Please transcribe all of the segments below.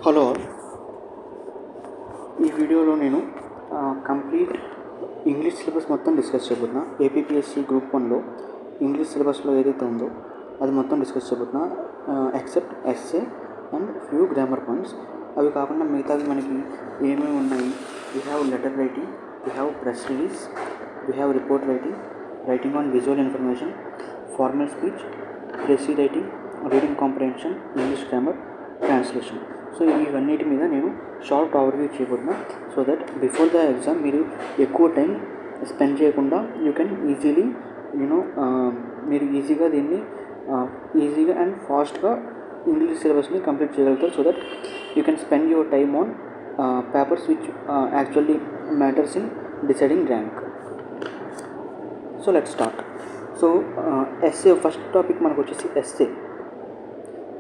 Hello, ఈ వీడియోలో నేను కంప్లీట్ ఇంగ్లీష్ సిలబస్ మొత్తం డిస్కస్ చేయబోతున్నా. ఏపీపీఎస్సీ గ్రూప్ 1లో ఇంగ్లీష్ సిలబస్లో ఏదైతే ఉందో అది మొత్తం డిస్కస్ చేయబోతున్నా, except essay and few grammar points. అవి కాకుండా మిగతావి మనకి ఏమేమి ఉన్నాయి. We have letter writing, we have press release, we have report writing, writing on visual information, formal speech, precis writing, reading comprehension, English grammar, translation. So ఇవన్నిటి మీద నేను short overview చేయబోతున్నా. So that before the exam మీరు ఎక్కువ time spend చేయకుండా you can easily మీరు ఈజీగా దీన్ని ఈజీగా అండ్ ఫాస్ట్గా ఇంగ్లీష్ సిలబస్ని కంప్లీట్ చేయగలుగుతారు. So that you can spend your time on papers which actually matters in deciding rank. So let's start. So essay first topic మనకు వచ్చేసి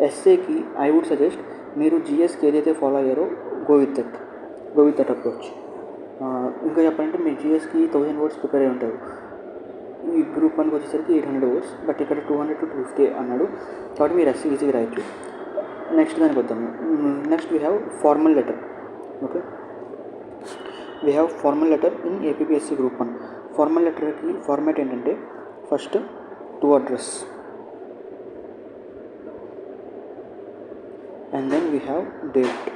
ఎస్సేకి ఐ వుడ్ సజెస్ట్ మీరు జిఎస్కి ఏదైతే ఫాలో అయ్యారో గో విత్ దట్ అప్రోచ్. ఇంకా చెప్పాలంటే మీరు జిఎస్కి 1000 words prepare అయి ఉంటారు. ఈ గ్రూప్ 1కి వచ్చేసరికి 800 words, బట్ ఇక్కడ 200 to 250 అన్నాడు కాబట్టి మీరు ఎస్సీ ఈజీగా రాయొచ్చు. నెక్స్ట్ దానికి వద్దాము. Next we have formal letter. Okay, we have formal letter in APPSC group 1. Formal లెటర్కి ఫార్మాట్ ఏంటంటే first to address, and then we have date,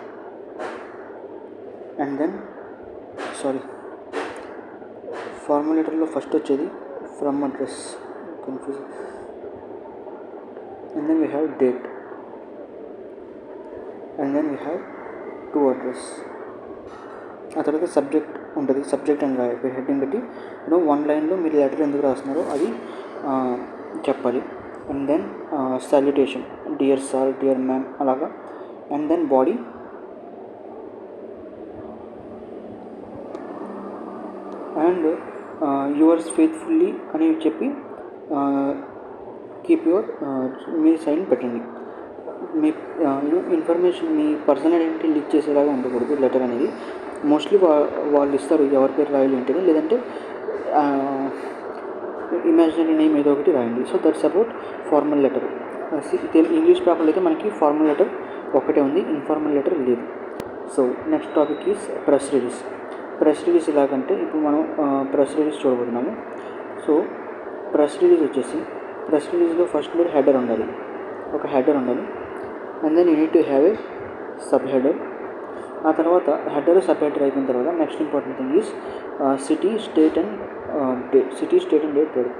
and then formal లెటర్లో ఫస్ట్ వచ్చేది from address, confuse, and then we have date, and then we have to address. ఆ తర్వాత subject ఉంటుంది. Subject and heading బట్టి one లైన్లో మీరు letter ఎందుకు రాస్తున్నారో అది చెప్పాలి. And then salutation, dear sir, dear ma'am అలాగా. And then body, and yours faithfully అని చెప్పి కీప్ యువర్ మీ సైన్ పెట్టండి. మీ ఇన్ఫర్మేషన్, మీ పర్సనల్ ఐడెంటిటీ లీక్ చేసేలాగా ఉండకూడదు లెటర్ అనేది. మోస్ట్లీ వాళ్ళు ఇస్తారు ఎవరి పేరు రాయాలి ఏంటిది, లేదంటే ఇమాజినరీ నేమ్ ఏదో ఒకటి రాయండి. So that's about formal letter. English పేపర్లో అయితే మనకి ఫార్మల్ లెటర్ ఒకటే ఉంది, ఇన్ఫార్మల్ లెటర్ లేదు. So next topic is press release. Press release ఎలాగంటే ఇప్పుడు మనం ప్రెస్ రిలీజ్ చూడబోతున్నాము. సో ప్రెస్ రిలీజ్ వచ్చేసి ప్రెస్ రిలీజ్లో ఫస్ట్ మీరు హెడర్ ఉండాలి, ఒక హెడర్ ఉండాలి. And then you need to have a sub header. ఆ తర్వాత హెడర్ సబ్ హెడర్ అయిపోయిన తర్వాత next important thing is city, state and date పెడు.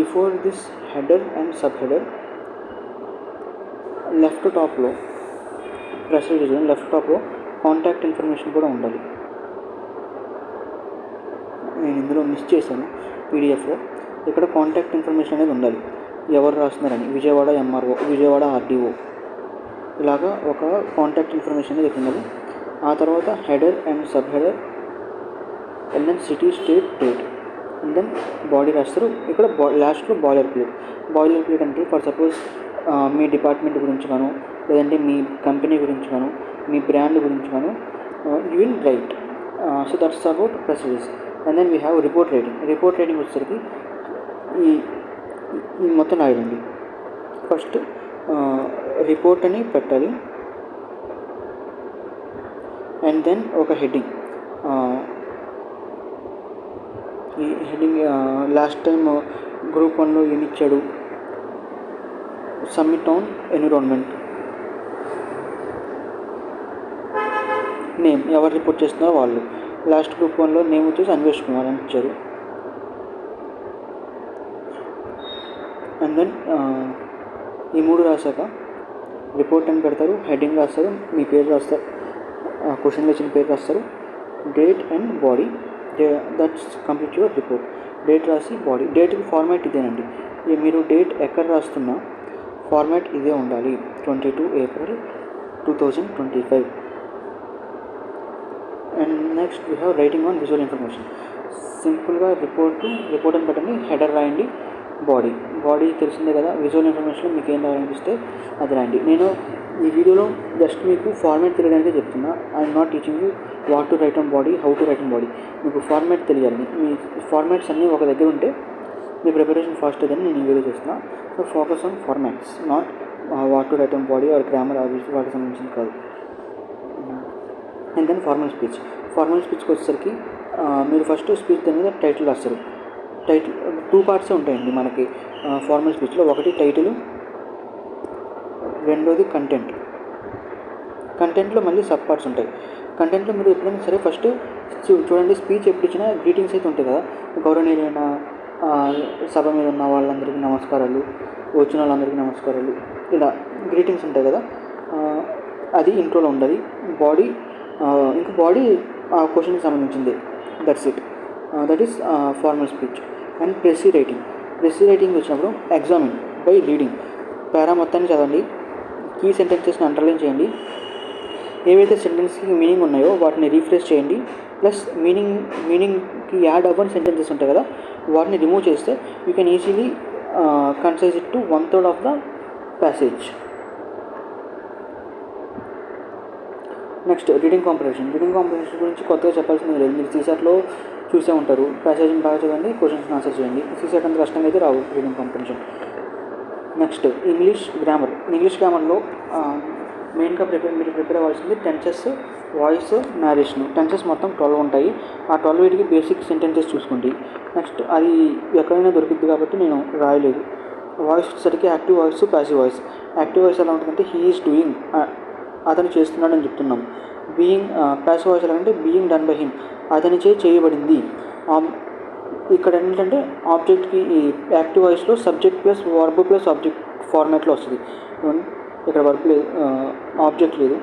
Before this header and sub header left టాప్లో ప్రెస్ రిలీజ్ లెఫ్ట్ టాప్లో contact information కూడా ఉండాలి. నేను ఇందులో మిస్ చేశాను పీడిఎఫ్లో. ఇక్కడ కాంటాక్ట్ ఇన్ఫర్మేషన్ అనేది ఉండాలి, ఎవరు రాస్తున్నారని. విజయవాడ ఎంఆర్ఓ, విజయవాడ ఆర్డీఓ, ఇలాగా ఒక కాంటాక్ట్ ఇన్ఫర్మేషన్ అనేది ఉండాలి. ఆ తర్వాత header and sub header, and then city, state, date, and then body రాస్తారు. ఇక్కడ లాస్ట్లో బాయిలర్ ప్లేట్ అంటే ఫర్ సపోజ్ మీ డిపార్ట్మెంట్ గురించి గాను, లేదంటే మీ కంపెనీ గురించి గాను, మీ బ్రాండ్ గురించి గాను you will write. So that's about press release. And then we have report writing వచ్చేసరికి ఈ మొత్తం రాయండి. ఫస్ట్ రిపోర్ట్ అని పెట్టాలి, అండ్ దెన్ ఒక హెడ్డింగ్. ఈ హెడ్డింగ్ లాస్ట్ టైం గ్రూప్ 1లో ఏమి ఇచ్చాడు, సబ్మిట్ ఆన్ ఎన్విరాన్మెంట్. నేమ్ ఎవరు రిపోర్ట్ చేస్తున్నారో వాళ్ళు. లాస్ట్ గ్రూప్ 1లో నేమ్ వచ్చేసి అన్వేష్ కుమార్ అని ఇచ్చారు. అండ్ దెన్ ఈ మూడు రాశాక రిపోర్ట్ అని పెడతారు, హెడ్డింగ్ రాస్తారు, మీ పేరు రాస్తారు, క్వశ్చన్లో ఇచ్చిన పేరు రాస్తారు, date and body. That's complete your report. Date రాసి బాడీ. డేట్కి ఫార్మాట్ ఇదేనండి. మీరు డేట్ ఎక్కడ రాస్తున్నా ఫార్మాట్ ఇదే ఉండాలి, 22 April 2025. And next we have writing on visual information. సింపుల్గా రిపోర్ట్ అని పెట్టండి, హెడర్ రాయండి, బాడీ తెలిసిందే కదా. విజువల్ ఇన్ఫర్మేషన్లో మీకు ఏం రాయాలనిపిస్తే అది రాయండి. నేను ఈ వీడియోలో జస్ట్ మీకు ఫార్మాట్ తెలియడానికే చెప్తున్నా. I'm not teaching you what to right on body, how to right on body. మీకు ఫార్మాట్ తెలియాలి. మీ ఫార్మాట్స్ అన్నీ ఒక దగ్గర ఉంటే మీ ప్రిపరేషన్ ఫాస్ట్ అని నేను ఈ వీడియో చేస్తున్నా. So focus on formats, not what to write body or grammar అవి వాటికి సంబంధించింది కాదు. అండ్ దెన్ ఫార్మల్ స్పీచ్కి వచ్చేసరికి మీరు ఫస్ట్ స్పీచ్ దాని మీద టైటిల్ రాస్తారు. టైటిల్ 2 పార్ట్సే ఉంటాయండి మనకి ఫార్మల్ స్పీచ్లో. ఒకటి టైటిల్, రెండోది కంటెంట్లో మళ్ళీ సబ్ పార్ట్స్ ఉంటాయి. కంటెంట్లో మీరు ఎప్పుడైనా సరే ఫస్ట్ చూడండి, స్పీచ్ ఎప్పుడు ఇచ్చినా గ్రీటింగ్స్ అయితే ఉంటాయి కదా, గౌరవనీయులైన సభ మీద ఉన్న వాళ్ళందరికీ నమస్కారాలు, వచ్చిన వాళ్ళందరికీ నమస్కారాలు, ఇలా గ్రీటింగ్స్ ఉంటాయి కదా, అది ఇంట్రోలో ఉండాలి. బాడీ ఆ క్వశ్చన్కి సంబంధించింది. That's it. That is formal speech. And ప్రెసీ writing వచ్చినప్పుడు ఎగ్జామిన్ బై రీడింగ్. పారా మొత్తాన్ని చదవండి, కీ సెంటెన్సెస్ని అండర్లైన్ చేయండి, ఏవైతే సెంటెన్స్కి మీనింగ్ ఉన్నాయో వాటిని రీఫ్రెష్ చేయండి, ప్లస్ మీనింగ్కి యాడ్ అవ్వని సెంటెన్సెస్ ఉంటాయి కదా, వాటిని రిమూవ్ చేస్తే you can easily concise it to 1/3 of the passage. Next reading comprehension గురించి కొత్తగా చెప్పాల్సింది లేదు. మీరు సీసాట్లో చూసే ఉంటారు. ప్యాసేజ్ని బాగా చదవండి, క్వశ్చన్స్ ఆన్సర్ చేయండి. సీసాట్ అంత కష్టంగా అయితే రావు రీడింగ్ కాంప్రహెన్షన్. నెక్స్ట్ ఇంగ్లీష్ గ్రామర్లో మెయిన్గా మీరు ప్రిపేర్ అవ్వాల్సింది టెన్సెస్, వాయిస్, నారేషన్. టెన్సెస్ మొత్తం 12 ఉంటాయి. ఆ 12 వీటికి బేసిక్ సెంటెన్సెస్ చూసుకోండి. నెక్స్ట్ అది ఎక్కడైనా దొరుకుద్ది కాబట్టి నేను రాయలేదు. వాయిస్ వచ్చేసరికి active voice, passive voice. Active voice ఎలా ఉంటుందంటే హీ ఈజ్ డూయింగ్, అతను చేస్తున్నాడు అని చెప్తున్నాం. ప్యాసివ్ వాయిస్ ఎలా అంటే బీయింగ్ డన్ బై హిమ్, అతని చేయబడింది. ఇక్కడ ఏంటంటే ఆబ్జెక్ట్కి ఈ యాక్టివ్ వాయిస్లో subject plus verb plus object ఫార్మాట్లో వస్తుంది. ఇక్కడ వర్బ్ లేదు, ఆబ్జెక్ట్ లేదు.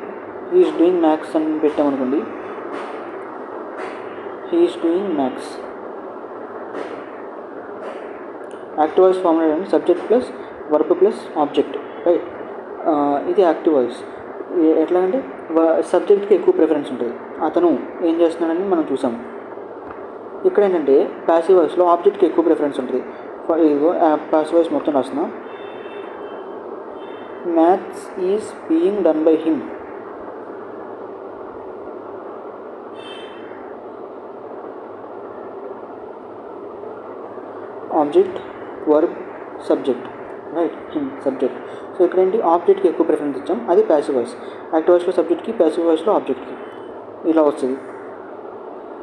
హీ ఈజ్ డూయింగ్ మ్యాథ్స్ అని పెట్టామనుకోండి, he is doing maths. Active voice formula అంటే subject plus verb plus object, right. ఇది యాక్టివ్ వాయిస్. ఎట్లాగంటే సబ్జెక్ట్కి ఎక్కువ ప్రిఫరెన్స్ ఉంటుంది, అతను ఏం చేస్తున్నాడని మనం చూసాం. ఇక్కడ ఏంటంటే ప్యాసివ్ వాయిస్లో ఆబ్జెక్ట్కి ఎక్కువ ప్రిఫరెన్స్ ఉంటుంది. ఇదిగో ప్యాసివ్ వాయిస్ మొత్తం రాస్తున్నా. Maths is being done by him. Object, verb, subject, right. Him subject. So ఇక్కడ ఏంటి ఆబ్జెక్ట్కి ఎక్కువ ప్రిఫరెన్స్ ఇచ్చాం, అది ప్యాసివ్ వాయిస్. యాక్టివ్ వాయిస్లో సబ్జెక్ట్కి, ప్యాసివ్ వాయిస్లో ఆబ్జెక్ట్కి, ఇలా వస్తుంది.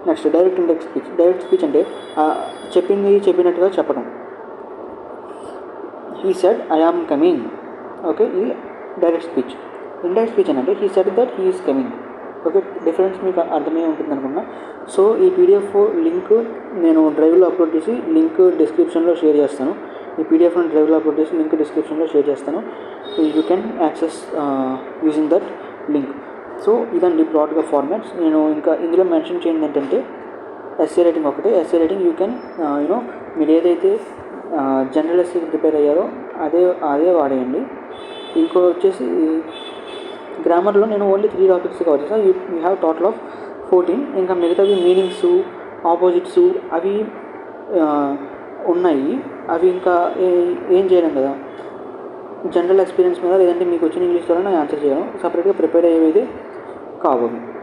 నెక్స్ట్ డైరెక్ట్ స్పీచ్ అంటే చెప్పినట్టుగా చెప్పడం. He said I am coming, okay, ఇది డైరెక్ట్ స్పీచ్. ఇండైరెక్ట్ స్పీచ్ అంటే he said that he is coming, okay. Difference మీకు అర్థమై ఉంటుంది అనుకున్నా. సో ఈ పీడిఎఫ్ లింక్ నేను డ్రైవ్లో అప్లోడ్ చేసి లింక్ డిస్క్రిప్షన్లో షేర్ చేస్తాను. ఈ పీడిఎఫ్ను డ్రైవ్లో అప్లోడ్ చేసి లింక్ డిస్క్రిప్షన్లో షేర్ చేస్తాను. You can access using that link. So ఇదండి బ్రాడ్గా ఫార్మాట్స్. నేను ఇంకా ఇందులో మెన్షన్ చేయండి ఏంటంటే ఎస్సే రైటింగ్ ఒకటే. ఎస్సే రైటింగ్ యూ కెన్ మీరు ఏదైతే జనరల్ ఎస్సీకి ప్రిపేర్ అయ్యారో అదే వాడేయండి. ఇంకో వచ్చేసి గ్రామర్లో నేను ఓన్లీ 3 టాపిక్స్ కవర్ చేస్తాను. You have total of 14. ఇంకా మిగతావి మీనింగ్స్, ఆపోజిట్స్ అవి ఉన్నాయి. అవి ఇంకా ఏం చేయలేం కదా, జనరల్ ఎక్స్పీరియన్స్ మీద లేదంటే మీకు వచ్చిన ఇంగ్లీష్ ద్వారా ఆన్సర్ చేయడం. సపరేట్గా ప్రిపేర్ అయ్యేది కావాలి.